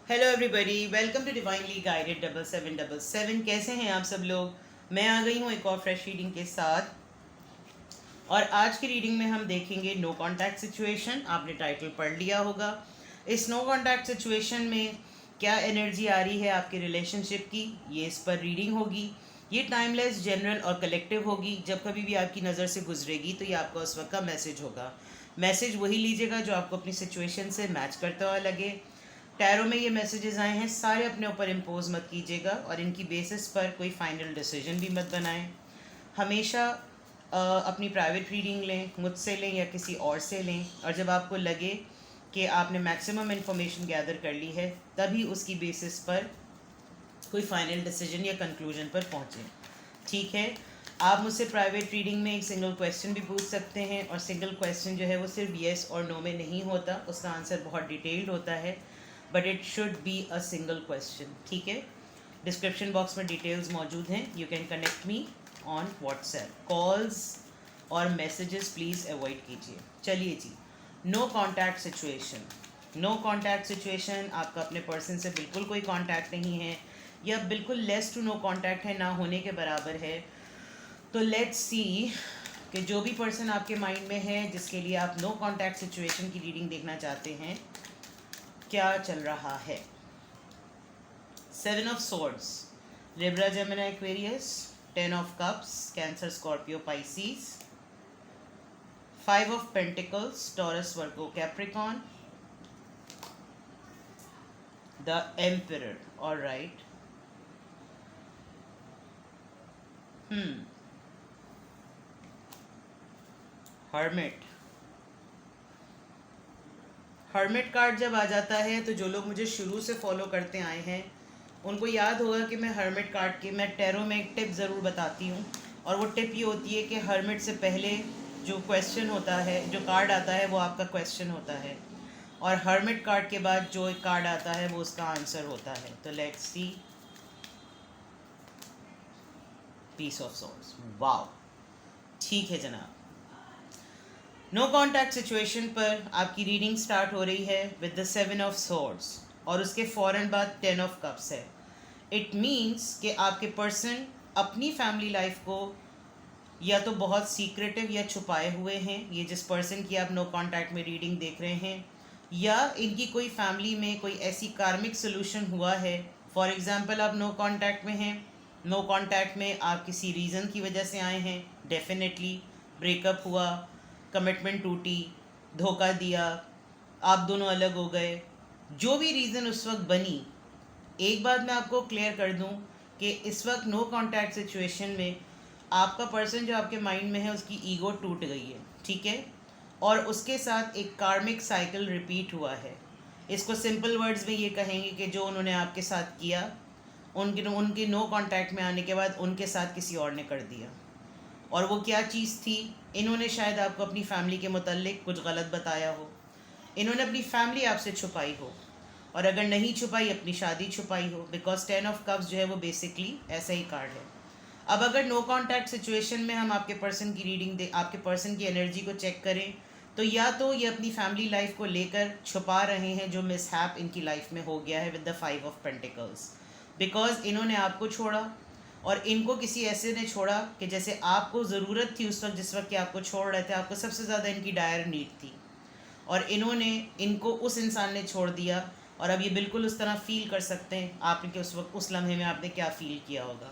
Hello everybody, welcome to divinely guided 7777। कैसे हैं आप सब लोग। मैं आ गई हूँ एक और फ्रेश रीडिंग के साथ। और आज की रीडिंग में हम देखेंगे नो कांटेक्ट सिचुएशन। आपने टाइटल पढ़ लिया होगा। इस नो कांटेक्ट सिचुएशन में क्या एनर्जी आ रही है आपके रिलेशनशिप की, ये इस पर रीडिंग होगी। ये टाइमलेस, जनरल और कलेक्टिव होगी। जब कभी भी आपकी नज़र से गुजरेगी तो ये आपका उस वक्त का मैसेज होगा। मैसेज वही लीजिएगा जो आपको अपनी सिचुएशन से मैच करता हुआ लगे। टैरो में ये मैसेजेस आए हैं, सारे अपने ऊपर इम्पोज मत कीजिएगा और इनकी बेसिस पर कोई फाइनल डिसीजन भी मत बनाएं। हमेशा अपनी प्राइवेट रीडिंग लें, मुझसे लें या किसी और से लें, और जब आपको लगे कि आपने मैक्सिमम इन्फॉर्मेशन गैदर कर ली है तभी उसकी बेसिस पर कोई फाइनल डिसीजन या कंक्लूजन पर पहुँचें। ठीक है। आप मुझसे प्राइवेट रीडिंग में एक सिंगल क्वेश्चन भी पूछ सकते हैं, और सिंगल क्वेश्चन जो है वो सिर्फ येस और नो में नहीं होता, उसका आंसर बहुत डिटेल्ड होता है, but it should be a single question. ठीक है। डिस्क्रिप्शन बॉक्स में डिटेल्स मौजूद हैं। You can connect me on WhatsApp. Calls और मैसेजेस प्लीज़ अवॉइड कीजिए। चलिए जी, no contact situation. No contact situation, आपका अपने पर्सन से बिल्कुल कोई कॉन्टैक्ट नहीं है या बिल्कुल लेस टू नो कॉन्टैक्ट है, ना होने के बराबर है। तो लेट्स सी कि जो भी पर्सन आपके माइंड में है जिसके लिए आप नो कॉन्टैक्ट सिचुएशन की रीडिंग देखना चाहते हैं, क्या चल रहा है। 7 of Swords, Libra, Gemini, Aquarius. 10 of Cups, Cancer, Scorpio, Pisces. 5 of Pentacles, Taurus, Virgo, Capricorn. The Emperor. All right. Hermit. Hermit card जब आ जाता है तो जो लोग मुझे शुरू से फॉलो करते आए हैं उनको याद होगा कि मैं हर्मिट कार्ड की, मैं टैरो में एक टिप ज़रूर बताती हूँ। और वो टिप ये होती है कि हर्मिट से पहले जो क्वेश्चन होता है, जो कार्ड आता है वो आपका क्वेश्चन होता है, और हर्मिट कार्ड के बाद जो एक कार्ड आता है वो उसका आंसर होता है। तो let's see. Piece of swords. Wow, ठीक है जनाब। नो कॉन्टैक्ट सिचुएशन पर आपकी रीडिंग स्टार्ट हो रही है विद द 7 ऑफ सॉर्ड्स, और उसके फ़ौरन बाद 10 ऑफ कप्स है। इट मीन्स कि आपके पर्सन अपनी फैमिली लाइफ को या तो बहुत सीक्रेटिव या छुपाए हुए हैं, ये जिस पर्सन की आप नो कॉन्टैक्ट में रीडिंग देख रहे हैं, या इनकी कोई फैमिली में कोई ऐसी कार्मिक सोल्यूशन हुआ है। फॉर एग्ज़ाम्पल, आप नो कॉन्टैक्ट में हैं, नो कॉन्टैक्ट में आप किसी रीज़न की वजह से आए हैं, डेफिनेटली ब्रेकअप हुआ, कमिटमेंट टूटी, धोखा दिया, आप दोनों अलग हो गए, जो भी रीज़न उस वक्त बनी। एक बात मैं आपको क्लियर कर दूं कि इस वक्त नो कॉन्टैक्ट सिचुएशन में आपका पर्सन जो आपके माइंड में है उसकी ईगो टूट गई है। ठीक है। और उसके साथ एक कार्मिक साइकिल रिपीट हुआ है। इसको सिंपल वर्ड्स में ये कहेंगे कि जो उन्होंने आपके साथ किया, उनके उनके नो कॉन्टैक्ट में आने के बाद उनके साथ किसी और ने कर दिया। और वो क्या चीज़ थी, इन्होंने शायद आपको अपनी फैमिली के मुतल्लिक कुछ गलत बताया हो, इन्होंने अपनी फैमिली आपसे छुपाई हो, और अगर नहीं छुपाई, अपनी शादी छुपाई हो। बिकॉज 10 ऑफ कप्स जो है वो बेसिकली ऐसा ही कार्ड है। अब अगर नो कॉन्टैक्ट सिचुएशन में हम आपके पर्सन की रीडिंग दे, आपके पर्सन की एनर्जी को चेक करें, तो या तो ये अपनी फैमिली लाइफ को लेकर छुपा रहे हैं जो मिसहैप इनकी लाइफ में हो गया है with the 5 of pentacles. Because इन्होंने आपको छोड़ा, और इनको किसी ऐसे ने छोड़ा कि जैसे आपको ज़रूरत थी उस वक्त, जिस वक्त कि आपको छोड़ रहे थे, आपको सबसे ज़्यादा इनकी डायर नीड थी, और इन्होंने इनको उस इंसान ने छोड़ दिया। और अब ये बिल्कुल उस तरह फ़ील कर सकते हैं आपके उस वक्त, उस लम्हे में आपने क्या फ़ील किया होगा।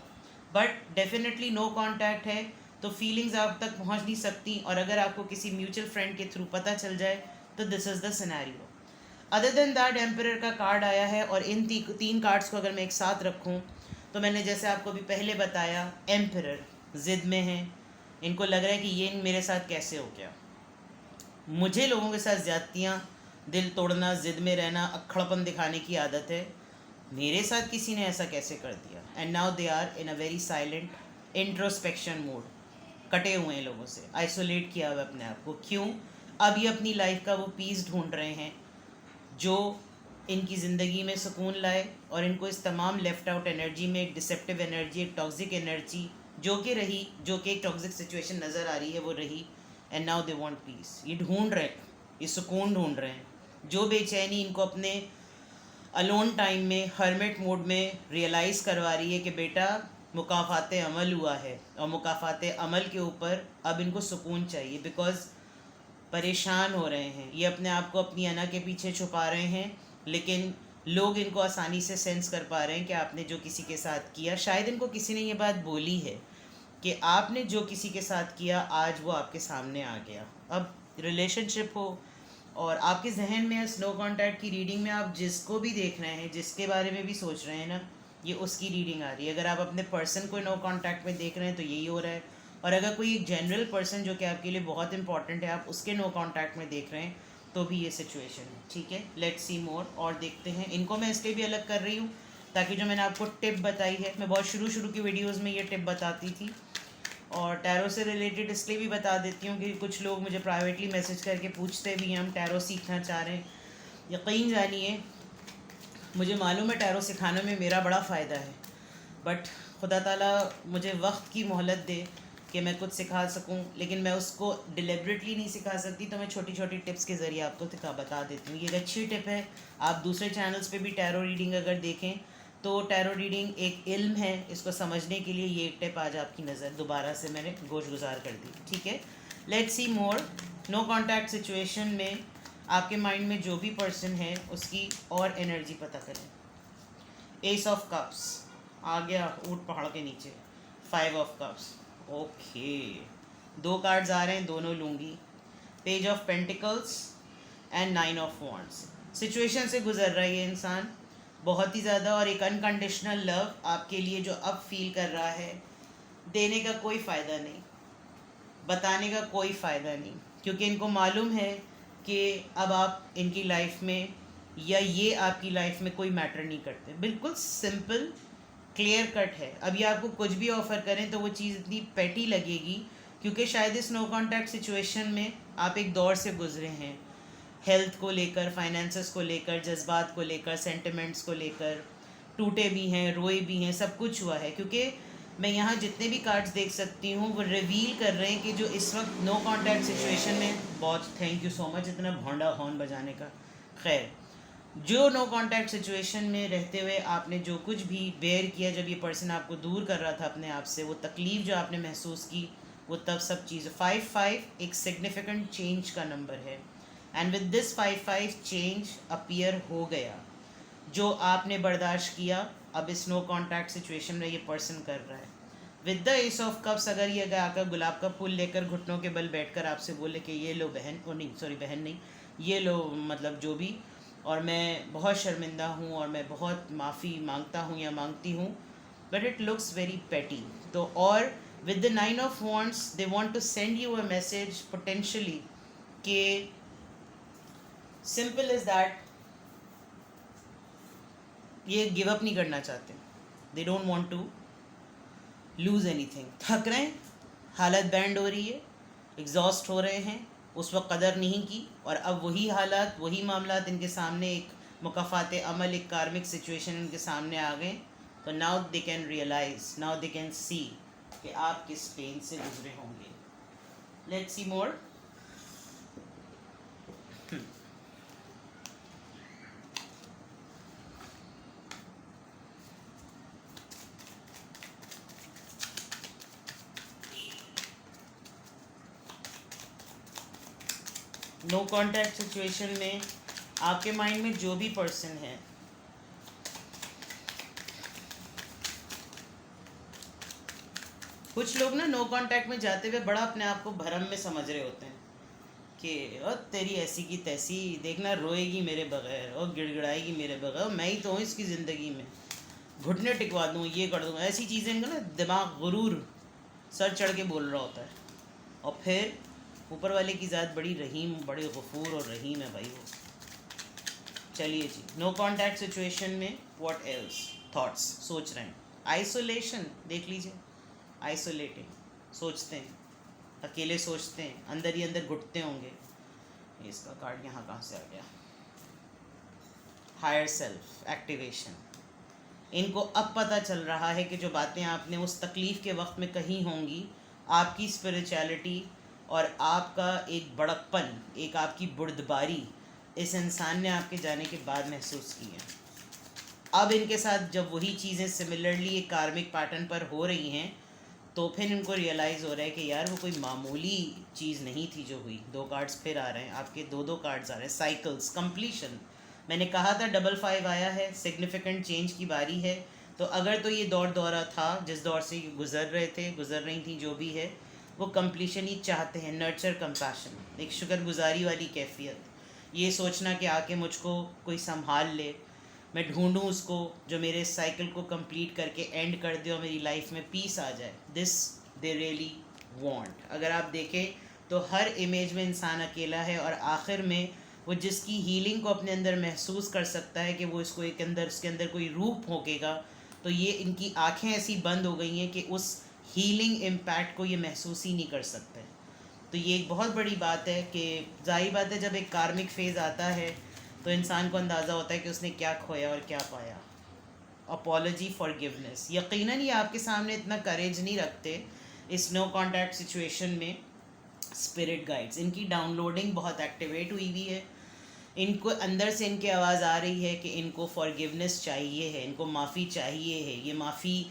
बट डेफिनेटली नो कांटेक्ट है तो फीलिंग्स आप तक पहुंच नहीं सकती, और अगर आपको किसी म्यूचुअल फ्रेंड के थ्रू पता चल जाए तो this is the scenario. Other than that, emperor का कार्ड आया है, और इन तीन कार्ड्स को अगर मैं एक साथ रखूं तो मैंने जैसे आपको भी पहले बताया, एम्परर ज़िद में है। इनको लग रहा है कि ये मेरे साथ कैसे हो गया। मुझे लोगों के साथ ज़्यादतियाँ, दिल तोड़ना, ज़िद में रहना, अक्खड़पन दिखाने की आदत है, मेरे साथ किसी ने ऐसा कैसे कर दिया। And now they are in a very silent introspection mode, कटे हुए हैं लोगों से, आइसोलेट किया हुआ अपने आप को। क्यों? अब ये अपनी लाइफ का वो पीस ढूंढ रहे हैं जो इनकी ज़िंदगी में सुकून लाए, और इनको इस तमाम लेफ़्ट आउट एनर्जी में एक डिसेप्टिव एनर्जी, एक टॉक्सिक एनर्जी जो कि रही, जो कि एक टॉक्सिक सिचुएशन नज़र आ रही है, वो रही। And now they want piece. ये ढूंढ रहे हैं, ये सुकून ढूंढ रहे हैं। जो बेचैनी इनको अपने अलोन टाइम में हर्मिट मोड में रियलाइज़ करवा रही है कि बेटा मुकाफ़ात अमल हुआ है और मुकाफ़ात अमल के ऊपर अब इनको सुकून चाहिए, बिकॉज़ परेशान हो रहे हैं, ये अपने आप को अपनी अना के पीछे छुपा रहे हैं, लेकिन लोग इनको आसानी से सेंस कर पा रहे हैं कि आपने जो किसी के साथ किया, शायद इनको किसी ने ये बात बोली है कि आपने जो किसी के साथ किया आज वो आपके सामने आ गया। अब रिलेशनशिप हो और आपके जहन में स्नो कॉन्टैक्ट की रीडिंग में आप जिसको भी देख रहे हैं, जिसके बारे में भी सोच रहे हैं ना, ये उसकी रीडिंग आ रही है। अगर आप अपने पर्सन को नो कॉन्टैक्ट में देख रहे हैं तो यही हो रहा है, और अगर कोई एक जनरल पर्सन जो कि आपके लिए बहुत इंपॉर्टेंट है आप उसके नो कॉन्टैक्ट में देख रहे हैं तो भी ये सिचुएशन है। ठीक है, लेट्स सी मोर और देखते हैं। इनको मैं इसलिए भी अलग कर रही हूँ ताकि जो मैंने आपको टिप बताई है, मैं बहुत शुरू की वीडियोज़ में ये टिप बताती थी, और टैरो से रिलेटेड इसलिए भी बता देती हूँ कि कुछ लोग मुझे प्राइवेटली मैसेज करके पूछते भी हैं हम टैरो सीखना चाह रहे हैं। यकीन जानिए मुझे मालूम है टैरो सिखाने में मेरा बड़ा फ़ायदा है, बट खुदा ताला मुझे वक्त की मोहलत दे कि मैं कुछ सिखा सकूं, लेकिन मैं उसको डिलिबरेटली नहीं सिखा सकती, तो मैं छोटी छोटी टिप्स के ज़रिए आपको बता देती हूँ। ये एक अच्छी टिप है। आप दूसरे चैनल्स पे भी टैरो रीडिंग अगर देखें तो टैरो रीडिंग एक इल्म है, इसको समझने के लिए ये एक टिप आज आपकी नज़र दोबारा से मैंने गोश गुजार कर दी। ठीक है, let's see more. No contact situation में आपके माइंड में जो भी पर्सन है उसकी और एनर्जी पता करें। एस ऑफ कप्स आ गया ऊँट पहाड़ के नीचे। 5 ऑफ कप्स, ओके, 2 कार्ड्स आ रहे हैं, दोनों लूँगी। Page of pentacles and 9 of wands. Situation से गुजर रहा है ये इंसान बहुत ही ज़्यादा, और एक अनकंडीशनल लव आपके लिए जो अब फील कर रहा है, देने का कोई फ़ायदा नहीं, बताने का कोई फ़ायदा नहीं, क्योंकि इनको मालूम है कि अब आप इनकी लाइफ में या ये आपकी लाइफ में कोई मैटर नहीं करते। बिल्कुल सिंपल क्लियर कट है। अब ये आपको कुछ भी ऑफ़र करें तो वो चीज़ इतनी पेटी लगेगी, क्योंकि शायद इस नो कॉन्टैक्ट सिचुएशन में आप एक दौर से गुजरे हैं, हेल्थ को लेकर, फाइनेंसेस को लेकर, जज्बात को लेकर, सेंटिमेंट्स को लेकर, टूटे भी हैं, रोए भी हैं, सब कुछ हुआ है। क्योंकि मैं यहाँ जितने भी कार्ड्स देख सकती हूँ वो रिवील कर रहे हैं कि जो इस वक्त नो कॉन्टैक्ट सिचुएशन में, बहुत थैंक यू सो मच इतना भोंडा हॉर्न बजाने का। खैर, जो नो कॉन्टैक्ट सिचुएशन में रहते हुए आपने जो कुछ भी बेयर किया, जब ये पर्सन आपको दूर कर रहा था अपने आप से, वो तकलीफ़ जो आपने महसूस की, वो तब सब चीज़ 5-5 एक सिग्निफिकेंट चेंज का नंबर है, and with this 5-5 change appear हो गया। जो आपने बर्दाश्त किया अब इस नो कॉन्टैक्ट सिचुएशन में ये पर्सन कर रहा है। With the S of cups, अगर ये आकर गुलाब का फूल लेकर घुटनों के बल बैठकर आपसे बोले कि ये लो बहन, ओ नहीं सॉरी बहन नहीं, ये लो मतलब जो भी, और मैं बहुत शर्मिंदा हूँ और मैं बहुत माफ़ी मांगता हूँ या मांगती हूँ, but it looks very petty. तो और with the 9 of wands they want to send you a message potentially कि सिंपल इज़ दैट ये गिव अप नहीं करना चाहते, they don't want to lose anything. थक रहे हैं, हालत बैंड हो रही है, एग्जॉस्ट हो रहे हैं, उस वक्त कदर नहीं की, और अब वही हालात वही मामलात इनके सामने, एक मुकाफ़ात अमल, एक कार्मिक सिचुएशन इनके सामने आ गए। तो now they can realize, now they can see कि आप किस पेन से गुजरे होंगे। Let's see more. No contact situation में आपके माइंड में जो भी पर्सन है, कुछ लोग ना नो कॉन्टैक्ट में जाते हुए बड़ा अपने आप को भरम में समझ रहे होते हैं कि ओ तेरी ऐसी की तैसी, देखना रोएगी मेरे बगैर और गिड़गिड़ाएगी मेरे बगैर, मैं ही तो हूँ इसकी ज़िंदगी में, घुटने टिकवा दूँ, ये कर दूँ, ऐसी चीज़ें इनका ना दिमाग गुरूर सर चढ़ के बोल रहा होता है। और फिर ऊपर वाले की ज़ात बड़ी रहीम, बड़े गफूर और रहीम है भाई वो। चलिए जी, नो कॉन्टैक्ट सिचुएशन में व्हाट एल्स थॉट्स सोच रहे हैं। आइसोलेशन देख लीजिए, आइसोलेटिंग, सोचते हैं, अकेले सोचते हैं, अंदर ही अंदर घुटते होंगे। इसका कार्ड यहाँ कहाँ से आ गया? Higher self activation. इनको अब पता चल रहा है कि जो बातें आपने उस तकलीफ़ के वक्त में कही होंगी, आपकी स्पिरिचुअलिटी और आपका एक बड़प्पन, एक आपकी बुर्दबारी इस इंसान ने आपके जाने के बाद महसूस की है। अब इनके साथ जब वही चीज़ें सिमिलरली एक कार्मिक पैटर्न पर हो रही हैं, तो फिर इनको रियलाइज़ हो रहा है कि यार वो कोई मामूली चीज़ नहीं थी जो हुई। 2 कार्ड्स फिर आ रहे हैं, आपके 2 कार्ड्स आ रहे हैं, साइकिल्स, कंप्लीशन। मैंने कहा था डबल 5 आया है, सिग्निफिकेंट चेंज की बारी है। तो अगर तो ये दौरा था जिस दौर से गुजर रही थी, जो भी है, वो कंप्लीशन ही चाहते हैं। नर्चर कंपैशन, एक शुक्रगुजारी वाली कैफियत, ये सोचना कि आके मुझको कोई संभाल ले, मैं ढूंढूं उसको जो मेरे साइकिल को कंप्लीट करके एंड कर दे और मेरी लाइफ में पीस आ जाए। This they really want. अगर आप देखें तो हर इमेज में इंसान अकेला है, और आखिर में वो जिसकी हीलिंग को अपने अंदर महसूस कर सकता है कि वो इसको उसके अंदर कोई रूप होकेगा, तो ये इनकी आंखें ऐसी बंद हो गई हैं कि उस हीलिंग इम्पैक्ट को ये महसूस ही नहीं कर सकते। तो ये एक बहुत बड़ी बात है कि जाहिर बात है जब एक कार्मिक फेज़ आता है तो इंसान को अंदाज़ा होता है कि उसने क्या खोया और क्या पाया। अपॉलॉजी, फॉरगिवनेस, यकीनन ये आपके सामने इतना करेज नहीं रखते इस नो कॉन्टैक्ट सिचुएशन में। स्पिरिट गाइड्स, इनकी डाउनलोडिंग बहुत एक्टिवेट हुई हुई है, इनको अंदर से इनकी आवाज़ आ रही है कि इनको फॉरगिवनेस चाहिए है, इनको माफ़ी चाहिए है, ये माफ़ी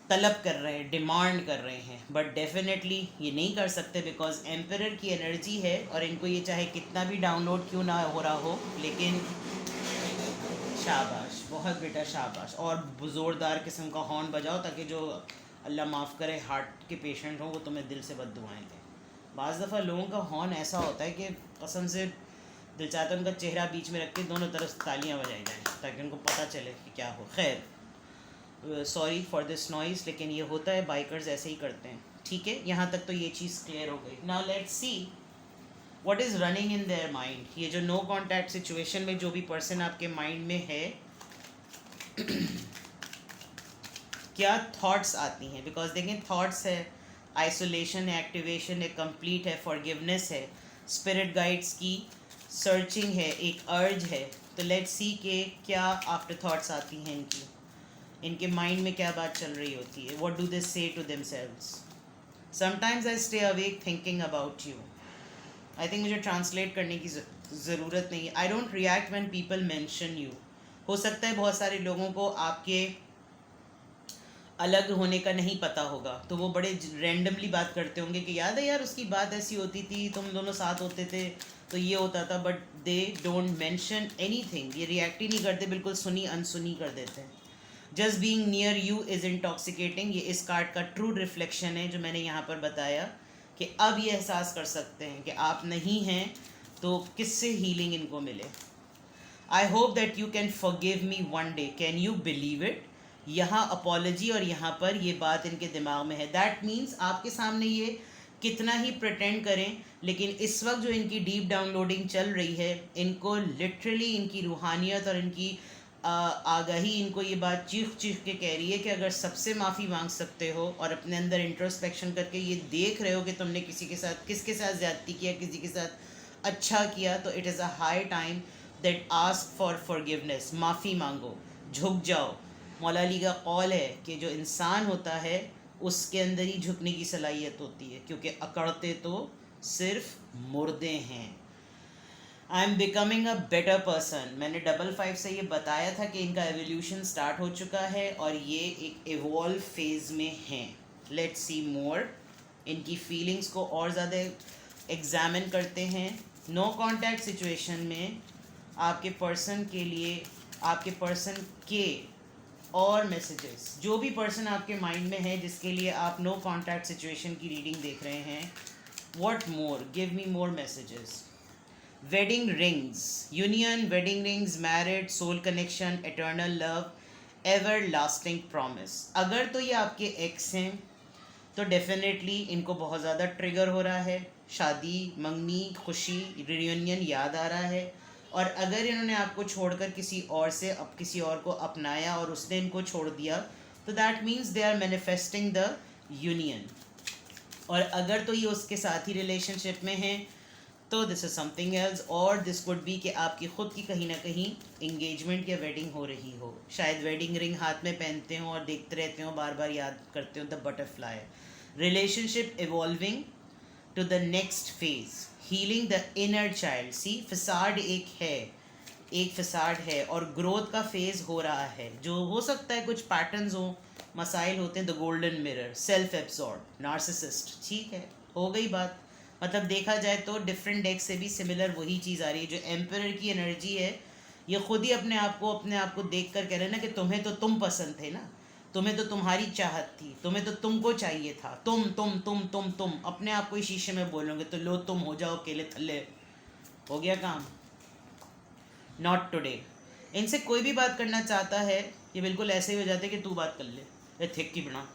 तलब कर रहे हैं, डिमांड कर रहे हैं, बट डेफिनेटली ये नहीं कर सकते बिकॉज एम्परर की एनर्जी है, और इनको ये चाहे कितना भी डाउनलोड क्यों ना हो रहा हो, लेकिन शाबाश, बहुत बेटा शाबाश। और ज़ोरदार किस्म का हॉर्न बजाओ ताकि जो अल्लाह माफ़ करे हार्ट के पेशेंट हो वो तुम्हें दिल से बद्दुआएं दें। बाज़ दफ़ा लोगों का हॉर्न ऐसा होता है कि कसम से दिल चाहता है उनका चेहरा बीच में रख के दोनों तरफ तालियां बजाई जाएँ ताकि उनको पता चले कि क्या हो। खैर, सॉरी फॉर दिस नॉइज़, लेकिन ये होता है, बाइकर्स ऐसे ही करते हैं। ठीक है, यहाँ तक तो ये चीज़ क्लियर हो गई। Now let's see what is running in their mind. ये जो नो कॉन्टैक्ट सिचुएशन में जो भी पर्सन आपके माइंड में है क्या थॉट्स आती हैं, बिकॉज देखें थॉट्स है, आइसोलेशन है, एक्टिवेशन है, कंप्लीट है, फॉरगिवनेस है, स्पिरिट गाइड्स की सर्चिंग है, एक अर्ज है। तो लेट्स सी के क्या आफ्टर थॉट्स आती हैं इनके माइंड में क्या बात चल रही होती है। What do they say to themselves. Sometimes I stay awake thinking about you. I think मुझे ट्रांसलेट करने की ज़रूरत नहीं है। I don't react when people mention you. हो सकता है बहुत सारे लोगों को आपके अलग होने का नहीं पता होगा, तो वो बड़े रैंडमली बात करते होंगे कि याद है यार उसकी बात ऐसी होती थी, तुम दोनों साथ होते थे तो ये होता था, but they don't mention anything. ये रिएक्ट ही नहीं करते, बिल्कुल सुनी अनसुनी कर देते हैं। Just being near you is intoxicating, ये इस कार्ड का ट्रू रिफ्लेक्शन है जो मैंने यहाँ पर बताया कि अब ये एहसास कर सकते हैं कि आप नहीं हैं तो किससे हीलिंग इनको मिले। I hope that you can forgive me one day, can you believe it. यहाँ अपॉलॉजी और यहाँ पर ये बात इनके दिमाग में है। दैट मीन्स आपके सामने ये कितना ही प्रिटेंड करें, लेकिन इस वक्त जो इनकी डीप डाउनलोडिंग चल रही है, इनको लिटरली इनकी रूहानियत और इनकी आगाही इनको ये बात चीख चीख के कह रही है कि अगर सबसे माफ़ी मांग सकते हो और अपने अंदर इंट्रोस्पेक्शन करके ये देख रहे हो कि तुमने किसके साथ ज़्यादती किया, किसी के साथ अच्छा किया, तो it is a high time that ask for forgiveness. माफ़ी मांगो, झुक जाओ। मौला अली का कौल है कि जो इंसान होता है उसके अंदर ही झुकने की सलाहियत होती है, क्योंकि अकड़ते तो सिर्फ मुर्दे हैं। I am becoming a better person. मैंने डबल 5 से ये बताया था कि इनका एवोल्यूशन स्टार्ट हो चुका है और ये एक एवॉल्व फेज़ में हैं। लेट्स सी मोर। इनकी फीलिंग्स को और ज़्यादा एग्जामिन करते हैं। नो कॉन्टैक्ट सिचुएशन में आपके पर्सन के लिए, आपके पर्सन के और मैसेजेस, जो भी पर्सन आपके माइंड में है जिसके लिए आप नो कॉन्टैक्ट सिचुएशन की रीडिंग देख रहे हैं, what more, give me more messages. Wedding rings, union, wedding rings, married, soul connection, eternal love, everlasting promise. अगर तो ये आपके एक्स हैं तो डेफिनेटली इनको बहुत ज़्यादा ट्रिगर हो रहा है, शादी, मंगनी, खुशी, रियूनियन याद आ रहा है। और अगर इन्होंने आपको छोड़कर किसी और से किसी और को अपनाया और उसने इनको छोड़ दिया, तो that means they are manifesting the union. और अगर तो ये उसके साथ ही रिलेशनशिप में हैं तो दिस इज़ समथिंग एल्स, और दिस वुड बी कि आपकी ख़ुद की कहीं ना कहीं इंगेजमेंट या वेडिंग हो रही हो। शायद वेडिंग रिंग हाथ में पहनते हो और देखते रहते हो, बार बार याद करते हो the butterfly. Relationship evolving to the next phase, healing the inner child. सी फसाड एक है एक फिसाड है और ग्रोथ का फेज़ हो रहा है, जो हो सकता है कुछ पैटर्न्स हो, मसाइल होते हैं। The golden mirror, self absorb, narcissist, ठीक है, हो गई बात। मतलब देखा जाए तो डिफरेंट डेक से भी सिमिलर वही चीज़ आ रही है। जो एम्परर की एनर्जी है, ये खुद ही अपने आप को देख कर कह रहे हैं ना कि तुम्हें तो तुम पसंद थे ना, तुम्हें तो तुम्हारी चाहत थी, तुम्हें तो तुमको चाहिए था, तुम अपने आप को ही शीशे में बोलोगे तो लो तुम हो जाओ अकेले थल्ले, हो गया काम। Not today. इनसे कोई भी बात करना चाहता है, ये बिल्कुल ऐसे ही हो जाते कि तू बात कर ले, ये थिक की बिना।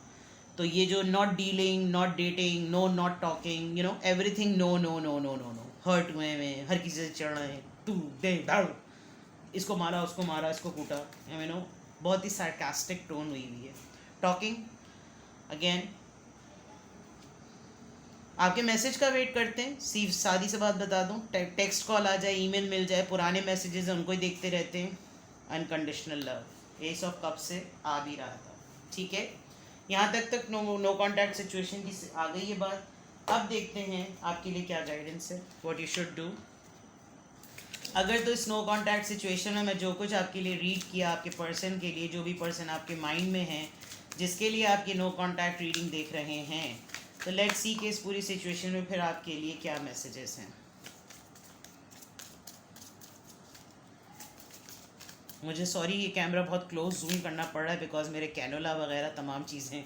तो ये जो not dealing, not dating, no not talking, everything, no no no no no no, hurt हुए में हर किसी से चढ़ रहे हैं, तू दे दाड़ू, इसको मारा, उसको मारा, इसको कूटा, बहुत ही सार्कास्टिक टोन हुई हुई है। टॉकिंग अगेन, आपके मैसेज का वेट करते हैं। सादी से बात बता दूं, टेक्स्ट कॉल आ जाए, ईमेल मिल जाए, पुराने मैसेजेस उनको ही देखते रहते हैं। Unconditional love, S of cup से आ भी रहा था, ठीक है। यहाँ तक नो कॉन्टैक्ट सिचुएशन की आ गई ये बात। अब देखते हैं आपके लिए क्या गाइडेंस है, व्हाट यू शुड डू। अगर तो इस नो कॉन्टैक्ट सिचुएशन में मैं जो कुछ आपके लिए रीड किया, आपके पर्सन के लिए, जो भी पर्सन आपके माइंड में है, जिसके लिए आप ये नो कॉन्टैक्ट रीडिंग देख रहे हैं, तो लेट्स सी कि इस पूरी सिचुएशन में फिर आपके लिए क्या मैसेजेस हैं। मुझे सॉरी, ये कैमरा बहुत क्लोज जूम करना पड़ रहा है बिकॉज मेरे कैनोला वगैरह तमाम चीज़ें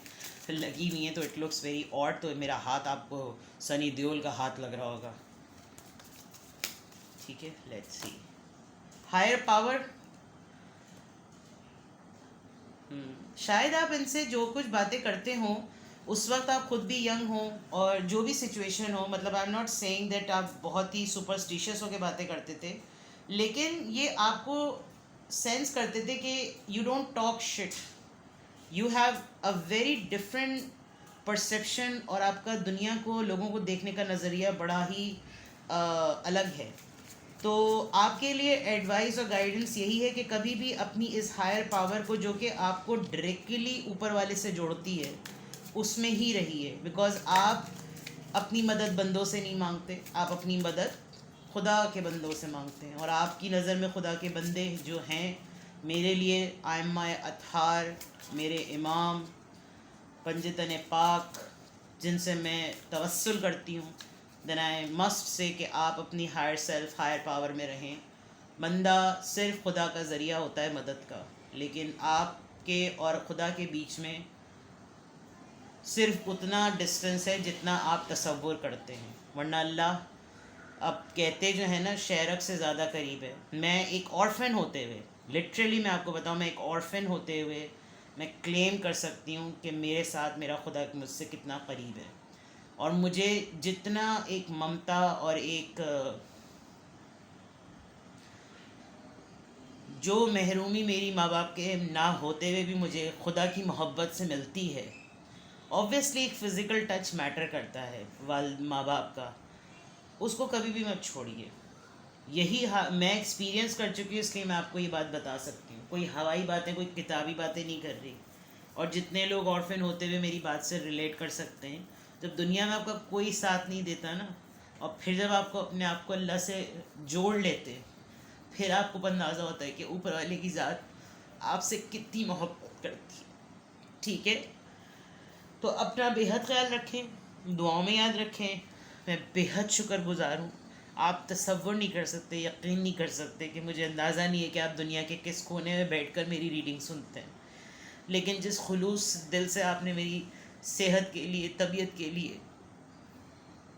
लगी हुई हैं, तो इट लुक्स वेरी ऑड। तो मेरा हाथ आपको सनी देओल का हाथ लग रहा होगा, ठीक है। Let's C. हायर पावर, शायद आप इनसे जो कुछ बातें करते हो उस वक्त आप खुद भी यंग हो, और जो भी सिचुएशन हो, मतलब I am not saying that आप बहुत ही सुपरस्टिशियस होकर बातें करते थे, लेकिन ये आपको सेंस करते थे कि you don't talk shit, you have a very different perception, और आपका दुनिया को, लोगों को देखने का नज़रिया बड़ा ही अलग है। तो आपके लिए एडवाइस और गाइडेंस यही है कि कभी भी अपनी इस हायर पावर को, जो कि आपको डायरेक्टली ऊपर वाले से जोड़ती है, उसमें ही रहिए। बिकॉज आप अपनी मदद बंदों से नहीं मांगते, आप अपनी मदद खुदा के बंदों से मांगते हैं। और आपकी नज़र में खुदा के बंदे जो हैं, मेरे लिए आई एम माई अतहार, मेरे इमाम, पंजतन पाक, जिनसे मैं तवस्सुल करती हूँ, देन आई मस्ट से कि आप अपनी हायर सेल्फ, हायर पावर में रहें। बंदा सिर्फ खुदा का ज़रिया होता है मदद का, लेकिन आपके और खुदा के बीच में सिर्फ उतना डिस्टेंस है जितना आप तसव्वुर करते हैं, वरना अल्लाह, अब कहते जो है ना, शहरक से ज़्यादा करीब है। मैं एक ऑर्फन होते हुए, लिटरली मैं आपको बताऊँ, मैं एक ऑर्फन होते हुए मैं क्लेम कर सकती हूँ कि मेरे साथ मेरा खुदा मुझसे कितना करीब है। और मुझे जितना एक ममता और एक जो महरूमी मेरी माँ बाप के ना होते हुए भी मुझे खुदा की मोहब्बत से मिलती है, ऑब्वियसली एक फ़िज़िकल टच मैटर करता है वालिद माँ बाप का, उसको कभी भी मत छोड़िए। यही मैं एक्सपीरियंस कर चुकी हूँ, इसलिए मैं आपको ये बात बता सकती हूँ। कोई हवाई बातें, कोई किताबी बातें नहीं कर रही। और जितने लोग ऑर्फन होते हुए मेरी बात से रिलेट कर सकते हैं, जब दुनिया में आपका कोई साथ नहीं देता ना, और फिर जब आपको अपने आप को अल्लाह से जोड़ लेते, फिर आपको अंदाज़ा होता है कि ऊपर वाले की ज़ात आपसे कितनी मोहब्बत करती है, ठीक है। तो अपना बेहद ख्याल रखें, दुआओं में याद रखें। मैं बेहद शुक्रगुज़ार हूँ। आप तसव्वुर नहीं कर सकते, यकीन नहीं कर सकते कि मुझे अंदाज़ा नहीं है कि आप दुनिया के किस कोने में बैठकर मेरी रीडिंग सुनते हैं, लेकिन जिस खुलूस दिल से आपने मेरी सेहत के लिए, तबीयत के लिए,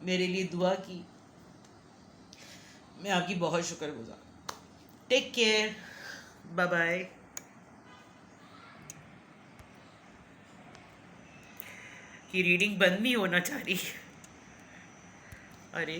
मेरे लिए दुआ की, मैं आपकी बहुत शुक्रगुज़ार। Take care, bye bye. कि रीडिंग बंद नहीं होना चाह रही, अरे